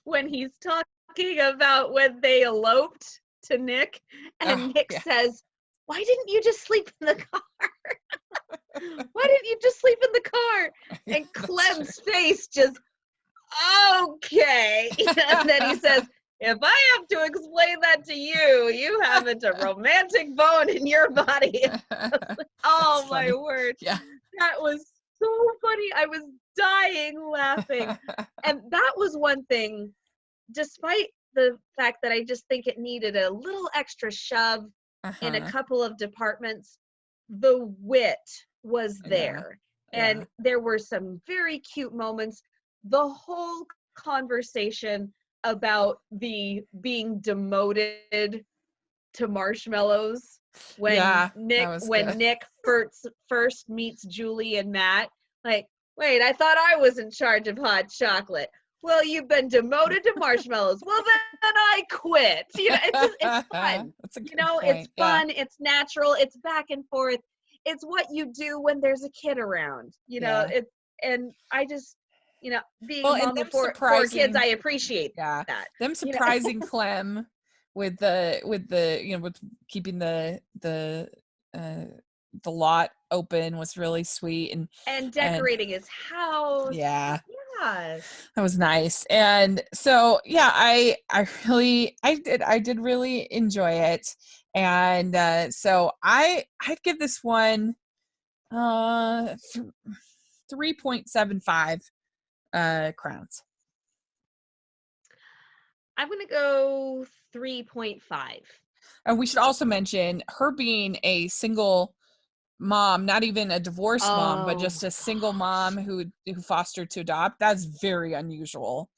when he's talking about when they eloped to Nick, oh and Nick yeah. says, "Why didn't you just sleep in the car? Why didn't you just sleep in the car?" Yeah, And that's true. Clem's face just, okay. And then he says, "If I have to explain that to you, you haven't a romantic bone in your body." That's Oh my funny. word. Yeah. That was so funny. I was dying laughing. And that was one thing, despite the fact that I just think it needed a little extra shove in a Uh-huh. couple of departments, the wit was Yeah. there. Yeah. And there were some very cute moments. The whole conversation about the being demoted to marshmallows Yeah, that was when good. Nick first meets Julie and Matt. Like, wait, I thought I was in charge of hot chocolate. Well, you've been demoted to marshmallows. Well, then I quit. It's fun. That's a good It's point. Yeah. fun. It's natural. It's back and forth. It's what you do when there's a kid around. Yeah. And I just, being a Well, and mom them of four kids, surprising, I appreciate yeah, that. them You know, surprising Clem with keeping uh the lot open was really sweet, and and decorating his house. yeah, Yeah. that was nice. And so yeah, I did really enjoy it. And so I'd give this one 3.75 crowns. I'm going to go 3.5. And we should also mention her being a single mom, not even a divorced mom, but just a single mom who fostered to adopt. That's very unusual.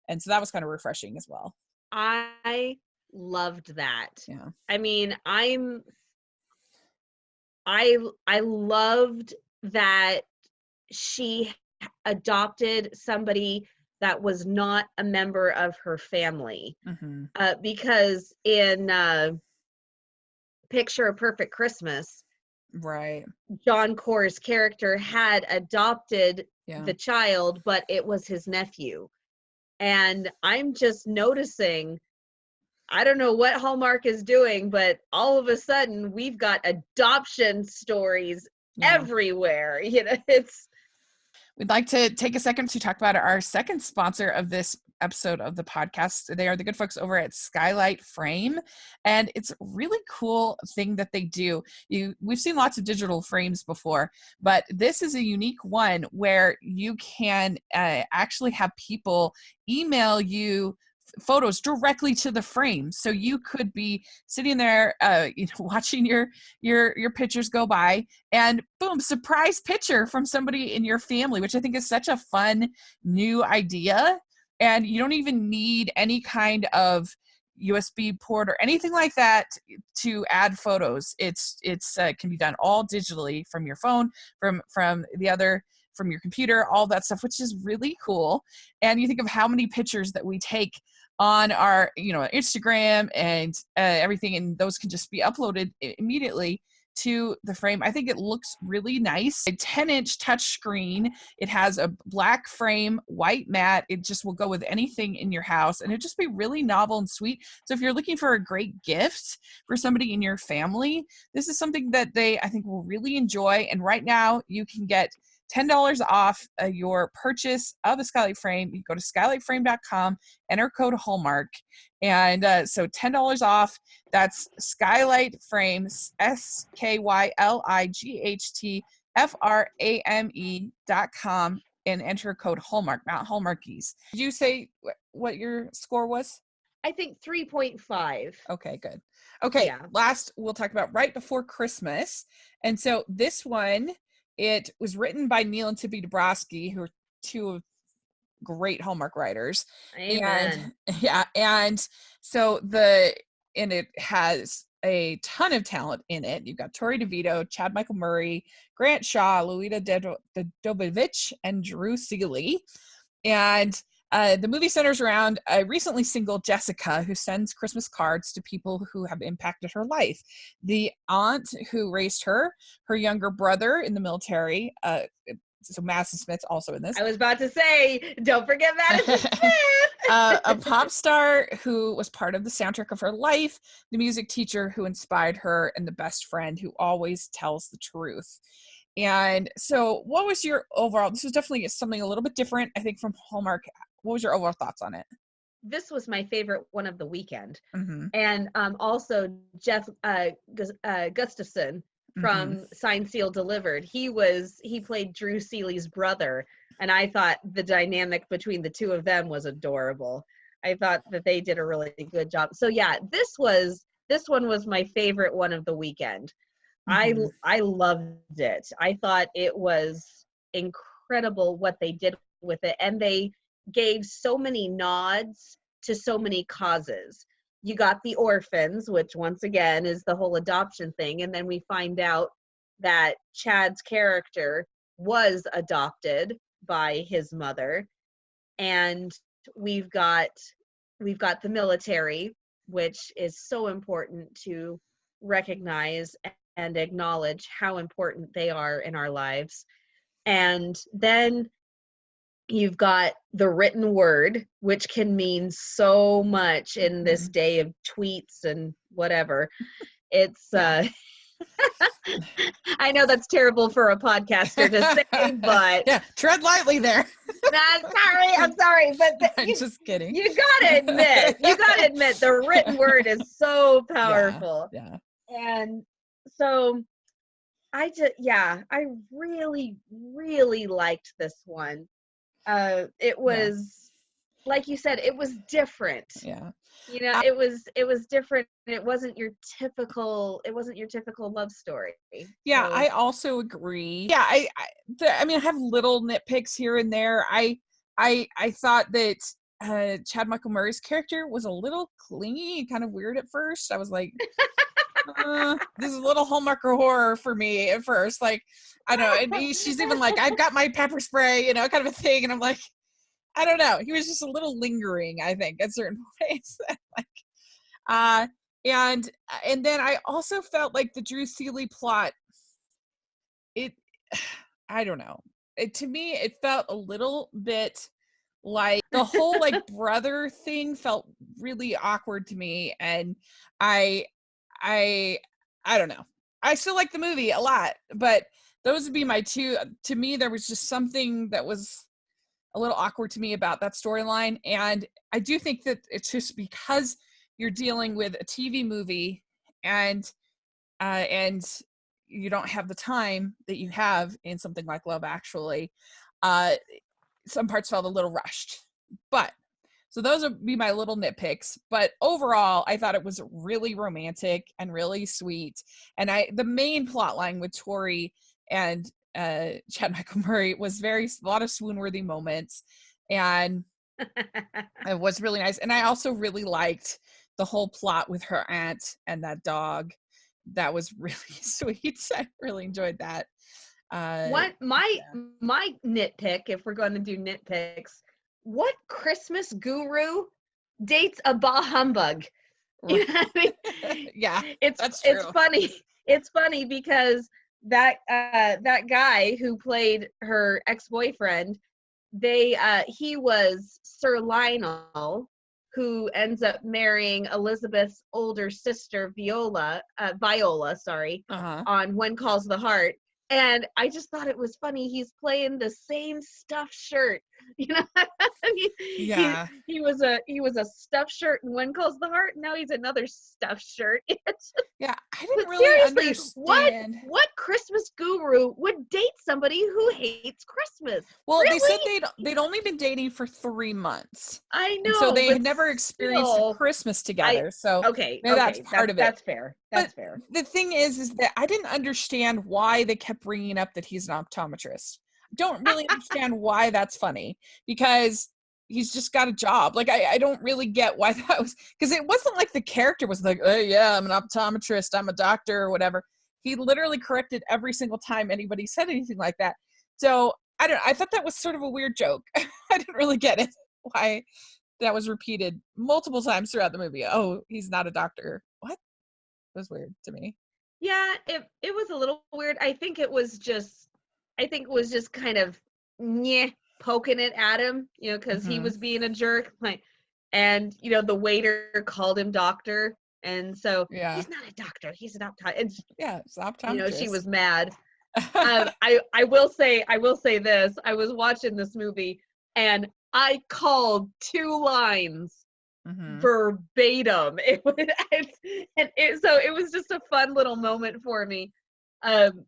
And so that was kind of refreshing as well. I loved that. Yeah. I mean, I loved that she adopted somebody that was not a member of her family. Mm-hmm. Because in Picture a Perfect Christmas, right, John Corr's character had adopted yeah, the child, but it was his nephew. And I'm just noticing, I don't know what Hallmark is doing, but all of a sudden we've got adoption stories everywhere. You know, we'd like to take a second to talk about our second sponsor of this episode of the podcast. They are the good folks over at Skylight Frame, and it's a really cool thing that they do. We've seen lots of digital frames before, but this is a unique one where you can actually have people email you photos directly to the frame. So you could be sitting there watching your pictures go by, and boom, surprise picture from somebody in your family, which I think is such a fun new idea. And you don't even need any kind of USB port or anything like that to add photos. It's can be done all digitally from your phone, from your computer, all that stuff, which is really cool. And you think of how many pictures that we take on our Instagram and everything, and those can just be uploaded immediately to the frame. I think it looks really nice. A 10-inch touch screen. It has a black frame, white matte. It just will go with anything in your house, and it'd just be really novel and sweet. So if you're looking for a great gift for somebody in your family, this is something that I think will really enjoy. And right now you can get $10 off your purchase of a Skylight frame. You go to skylightframe.com, enter code Hallmark, and so $10 off. That's Skylight Frames, SKYLIGHTFRAME.com, and enter code Hallmark, not Hallmarkies. Did you say what your score was? I think 3.5. Okay, good. Okay, yeah. Last we'll talk about Right Before Christmas. And so this one, it was written by Neil and Tippy Dabrowski, who are two of great Hallmark writers. Amen. And so it has a ton of talent in it. You've got Tori DeVito, Chad Michael Murray, Grant Shaw, Lolita Dobovich, and Drew Seeley. And the movie centers around a recently single Jessica, who sends Christmas cards to people who have impacted her life. The aunt who raised her younger brother in the military, so Madison Smith's also in this. I was about to say, don't forget Madison Smith. A pop star who was part of the soundtrack of her life, the music teacher who inspired her, and the best friend who always tells the truth. And so what was your overall, this was definitely something a little bit different, I think, from Hallmark. What was your overall thoughts on it? This was my favorite one of the weekend. Mm-hmm. And also Jeff Gustafson from Signed, Sealed, Delivered. He played Drew Seeley's brother. And I thought the dynamic between the two of them was adorable. I thought that they did a really good job. So yeah, this one was my favorite one of the weekend. I loved it. I thought it was incredible what they did with it. And they gave so many nods to so many causes. You got the orphans, which once again is the whole adoption thing. And then we find out that Chad's character was adopted by his mother. And we've got the military, which is so important to recognize and acknowledge how important they are in our lives. And then you've got the written word, which can mean so much in this day of tweets and whatever. It's I know that's terrible for a podcaster to say, but yeah, tread lightly there. I'm sorry, but I'm just kidding. You gotta admit, the written word is so powerful. Yeah. And so I really, really liked this one. It was like you said, it was different. Yeah. You know, it was different. It wasn't your typical love story. Yeah, So I also agree. Yeah, I mean, I have little nitpicks here and there. I thought that Chad Michael Murray's character was a little clingy and kind of weird at first. I was like, this is a little Hallmark horror for me at first. Like, I don't know. And she's even like, I've got my pepper spray, you know, kind of a thing. And I'm like, I don't know. He was just a little lingering, I think, at certain points. Like, uh, and then I also felt like the Drew Seeley plot, it, I don't know. To me, it felt a little bit like the whole like brother thing felt really awkward to me, and I, I, I don't know. I still like the movie a lot, but those would be my two. To me, there was just something that was a little awkward to me about that storyline, and I do think that it's just because you're dealing with a TV movie, and and you don't have the time that you have in something like Love Actually. Uh, some parts felt a little rushed, but so those would be my little nitpicks. But overall, I thought it was really romantic and really sweet. And the main plot line with Tori and Chad Michael Murray was a lot of swoon-worthy moments, and it was really nice. And I also really liked the whole plot with her aunt and that dog. That was really sweet. I really enjoyed that. what my Yeah. my nitpick, if we're going to do nitpicks, what Christmas guru dates a bah humbug? You know what I mean? Yeah, It's that's it's true. funny. It's funny because that guy who played her ex-boyfriend, he was Sir Lionel, who ends up marrying Elizabeth's older sister Viola, sorry, Uh-huh. on One Calls the Heart. And I just thought it was funny. He's playing the same stuffed shirt, you know. he, Yeah. he was a stuffed shirt in One Calls the Heart. Now he's another stuffed shirt. Yeah, I But didn't really seriously, what understand. Christmas guru would date somebody who hates Christmas? Well, they said Really? they'd only been dating for 3 months. I And so know, they but had never experienced a still, Christmas I together. So okay, maybe that's okay. part of it. That's fair. But That's fair. the thing is that I didn't understand why they kept bringing up that he's an optometrist. I don't really understand why that's funny, because he's just got a job. Like, I don't really get why that was, because it wasn't like the character was like, oh yeah, I'm an optometrist, I'm a doctor or whatever. He literally corrected every single time anybody said anything like that. So I thought that was sort of a weird joke. I didn't really get it, why that was repeated multiple times throughout the movie. Oh, he's not a doctor. What? It was weird to me. Yeah, it was a little weird. I think it was just kind of poking it at him, because he Mm-hmm. was being a jerk. Like, and the waiter called him doctor, and so Yeah. he's not a doctor. He's an optometrist. And Yeah, it's an she optometrist. was mad. I will say this. I was watching this movie and I called 2 lines Mm-hmm. verbatim. So it was just a fun little moment for me.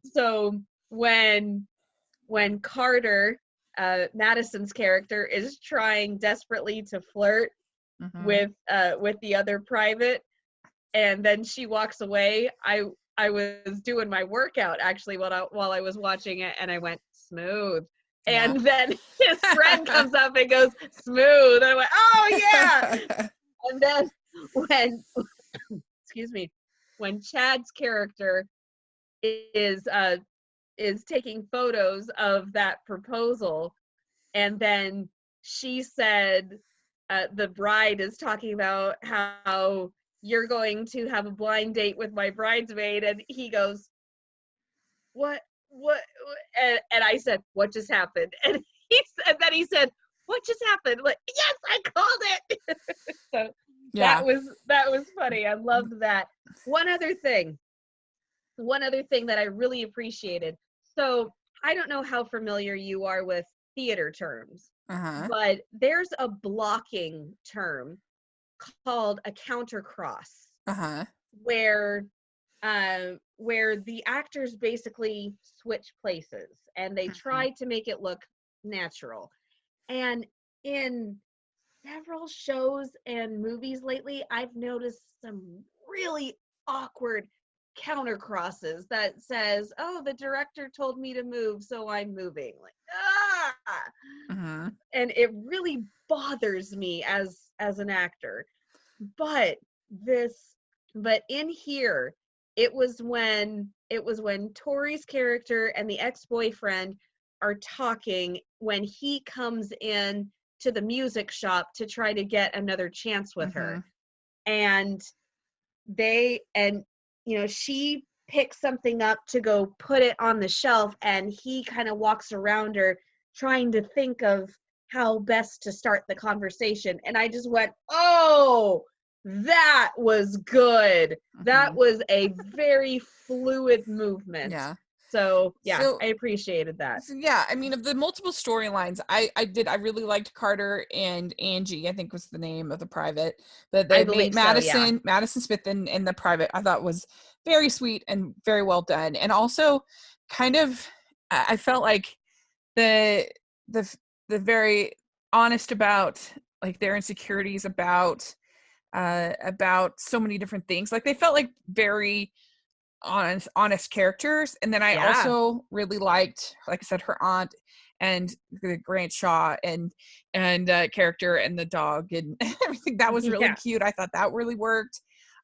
So when Carter, Madison's character, is trying desperately to flirt Mm-hmm. with the other private, and then she walks away, I was doing my workout actually while I was watching it, and I went, smooth. Yeah. And then his friend comes up and goes, smooth. And I went, oh yeah. And then when excuse me, when Chad's character is taking photos of that proposal, and then she said, the bride is talking about how you're going to have a blind date with my bridesmaid, and he goes, what and I said, what just happened? And he said, what just happened? Like, yes, I called it. So Yeah. that was funny. I loved that. One other thing that I really appreciated. So I don't know how familiar you are with theater terms, Uh-huh. but there's a blocking term called a countercross, Uh-huh. where the actors basically switch places and they Mm-hmm. try to make it look natural. And in several shows and movies lately, I've noticed some really awkward counter crosses that says, "Oh, the director told me to move, so I'm moving." Like, ah! Mm-hmm. And it really bothers me as an actor. But this, but in here, it was when Tori's character and the ex-boyfriend are talking when he comes in to the music shop to try to get another chance with Mm-hmm. her. And they and she picks something up to go put it on the shelf, and he kind of walks around her trying to think of how best to start the conversation. And I just went, "Oh, that was good. That Mm-hmm. was a very fluid movement." Yeah. So yeah, So I appreciated that. So, yeah, I mean, of the multiple storylines, I really liked Carter and Angie, I think was the name of the private. But I the believe so, yeah. Madison Smith and the private, I thought was very sweet and very well done. And also kind of, I felt like the the the very honest about like their insecurities about so many different things. Like they felt like very honest characters. And then I Yeah. also really liked, like I said, her aunt and the Grant Shaw and character and the dog and everything. That was really Yeah. cute. I thought that really worked.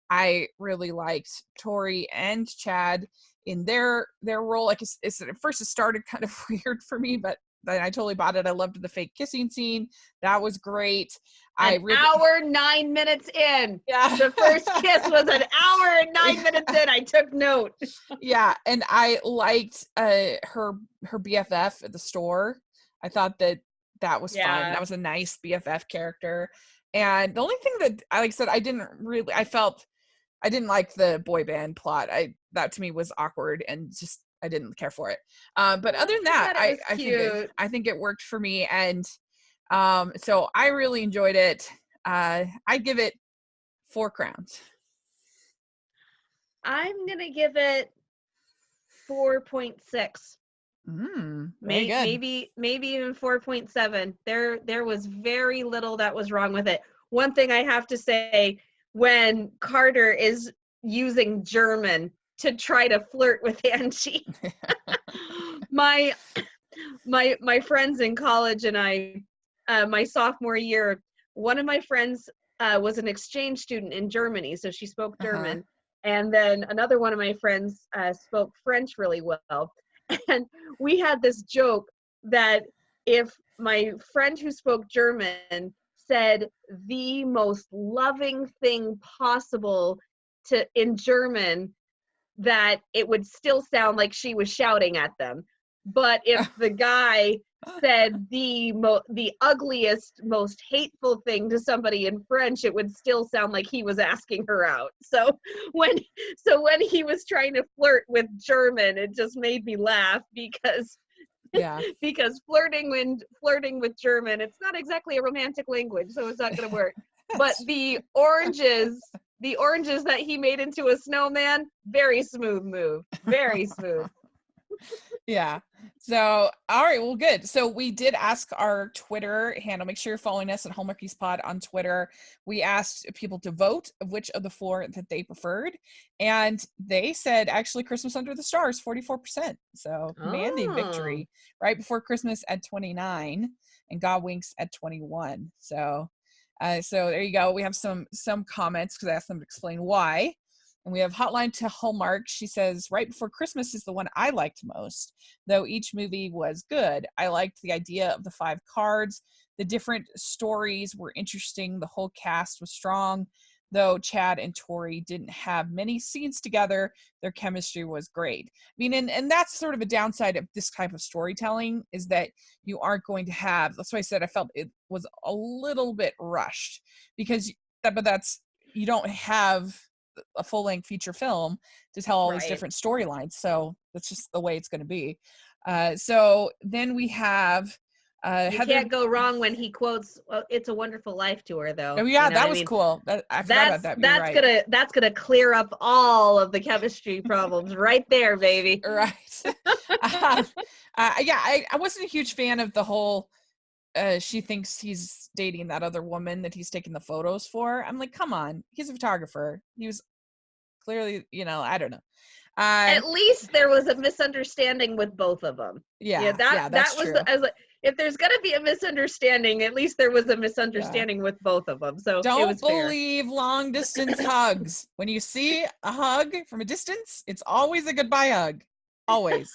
I really liked Tori and Chad in their role. Like at first it started kind of weird for me, but then I totally bought it. I loved the fake kissing scene. That was great. I An really hour 9 minutes in. yeah. The first kiss was an hour and 9 minutes in. I took note. Yeah, and I liked her BFF at the store. I thought that was fun. That Yeah. was a nice BFF character. And the only thing that I like I said I didn't like the boy band plot. That to me was awkward and just I didn't care for it. But other than I that, thought it was I think cute. I think it worked for me, and so I really enjoyed it. I give it 4 crowns. I'm gonna give it 4.6. Very good. Maybe even 4.7. There was very little that was wrong with it. One thing I have to say, when Carter is using German to try to flirt with Angie, my my friends in college and I, my sophomore year, one of my friends was an exchange student in Germany, so she spoke Uh-huh. German, and then another one of my friends spoke French really well. And we had this joke that if my friend who spoke German said the most loving thing possible to in German, that it would still sound like she was shouting at them. But if the guy said the ugliest, most hateful thing to somebody in French, it would still sound like he was asking her out. When when he was trying to flirt with German, it just made me laugh because Yeah. because flirting with German, it's not exactly a romantic language, so it's not going to work. But the oranges that he made into a snowman, very smooth move, very smooth. Yeah. So, all right. Well, good. So we did ask our Twitter handle. Make sure you're following us at Hallmarkies Pod on Twitter. We asked people to vote of which of the 4 that they preferred. And they said actually Christmas Under the Stars, 44%. So Mandy Oh, victory right before Christmas at 29 and God Winks at 21. So there you go. We have some comments because I asked them to explain why. And we have Hotline to Hallmark. She says, right before Christmas is the one I liked most, though each movie was good. I liked the idea of the 5 cards. The different stories were interesting. The whole cast was strong. Though Chad and Tori didn't have many scenes together, their chemistry was great. I mean, and that's sort of a downside of this type of storytelling is that you aren't going to have, that's why I said I felt it was a little bit rushed because that's, you don't have a full-length feature film to tell all these right. different storylines, so that's just the way it's going to be. So then we have You Heather. can't go wrong when he quotes "It's a Wonderful Life" to her, Oh though. yeah, You know what that I was mean? cool. I forgot about that. You're right. That's gonna clear up all of the chemistry problems right there, baby. Right. Yeah, I wasn't a huge fan of the whole she thinks he's dating that other woman that he's taking the photos for. I'm like, come on, he's a photographer. He was clearly, I don't know. At least there was a misunderstanding with both of them. Yeah, that was true. I was like, if there's gonna be a misunderstanding, at least there was a misunderstanding with both of them. So don't it was believe long distance hugs. When you see a hug from a distance, it's always a goodbye hug. Always.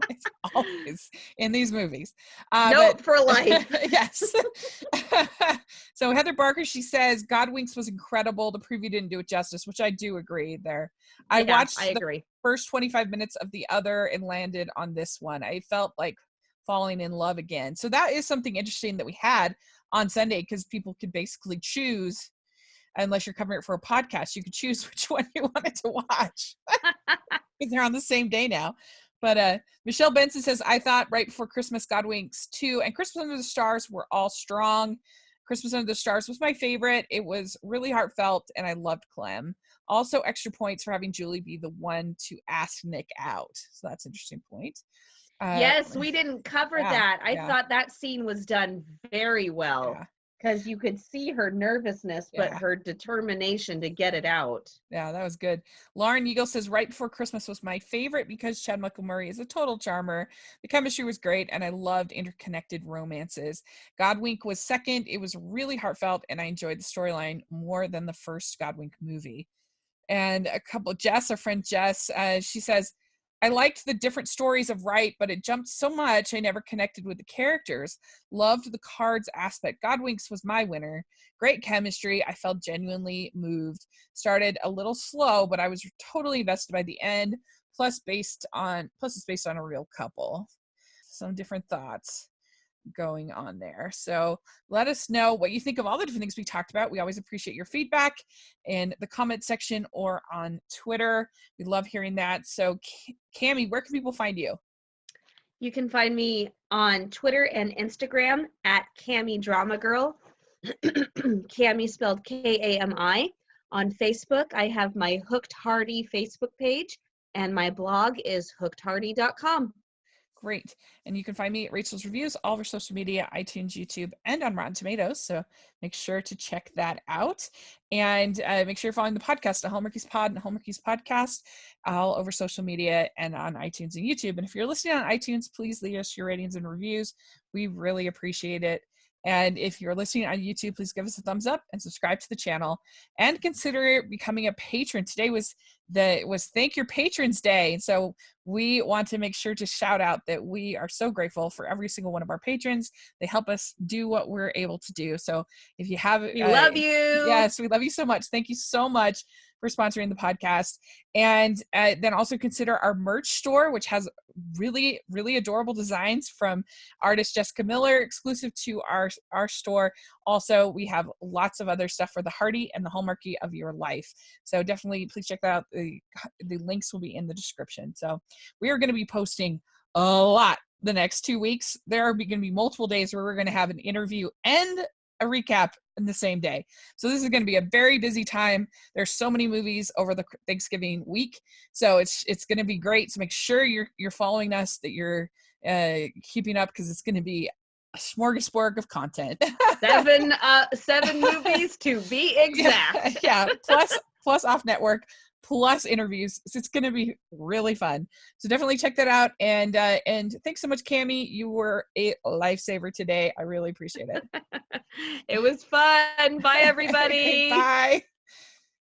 It's always in these movies. Note for life. Yes. So Heather Barker, she says, God Winks was incredible. The preview didn't do it justice, which I do agree there. I watched the first 25 minutes of the other and landed on this one. I felt like falling in love again. So that is something interesting that we had on Sunday, because people could basically choose, unless you're covering it for a podcast, you could choose which one you wanted to watch. Because they're on the same day now. But Michelle Benson says, I thought Right Before Christmas, God Winks 2, and Christmas Under the Stars were all strong. Christmas Under the Stars was my favorite. It was really heartfelt, and I loved Clem. Also, extra points for having Julie be the one to ask Nick out. So that's an interesting point. Yes, we didn't cover that. I thought that scene was done very well. Because you could see her nervousness, but her determination to get it out. Yeah, that was good. Lauren Eagle says, Right Before Christmas was my favorite because Chad Michael Murray is a total charmer. The chemistry was great, and I loved interconnected romances. Godwink was second. It was really heartfelt, and I enjoyed the storyline more than the first Godwink movie. And a couple, Jess, our friend Jess, she says, I liked the different stories of Wright, but it jumped so much I never connected with the characters. Loved the cards aspect. Godwinks was my winner. Great chemistry. I felt genuinely moved. Started a little slow, but I was totally invested by the end. Plus it's based on a real couple. Some different thoughts going on there. So let us know what you think of all the different things we talked about. We always appreciate your feedback in the comment section or on Twitter. We love hearing that. So Cammie, where can people find you? You can find me on Twitter and Instagram at Cammie Drama Girl. Cammie spelled Kami. On Facebook, I have my Hooked Hardy Facebook page, and my blog is hookedhardy.com. Great. And you can find me at Rachel's Reviews, all over social media, iTunes, YouTube, and on Rotten Tomatoes. So make sure to check that out. And make sure you're following the podcast at Hallmarkies Pod and Hallmarkies Podcast, all over social media and on iTunes and YouTube. And if you're listening on iTunes, please leave us your ratings and reviews. We really appreciate it. And if you're listening on YouTube, please give us a thumbs up and subscribe to the channel and consider becoming a patron. Today was Thank Your Patrons Day. And so we want to make sure to shout out that we are so grateful for every single one of our patrons. They help us do what we're able to do. So if you have, we love you. Yes, we love you so much. Thank you so much for sponsoring the podcast. And then also consider our merch store, which has really, really adorable designs from artist Jessica Miller, exclusive to our store. Also, we have lots of other stuff for the Hardy and the Hallmarky of your life. So definitely please check that out. The links will be in the description. So we are going to be posting a lot the next 2 weeks. There are going to be multiple days where we're going to have an interview and a recap in the same day. So this is going to be a very busy time. There's so many movies over the Thanksgiving week. So it's going to be great. So make sure you're following us, that you're keeping up, because it's going to be a smorgasbord of content. 7 movies to be exact. Yeah. Plus off network, plus interviews. So it's going to be really fun. So definitely check that out. And thanks so much, Cammie. You were a lifesaver today. I really appreciate it. It was fun. Bye, everybody. Bye.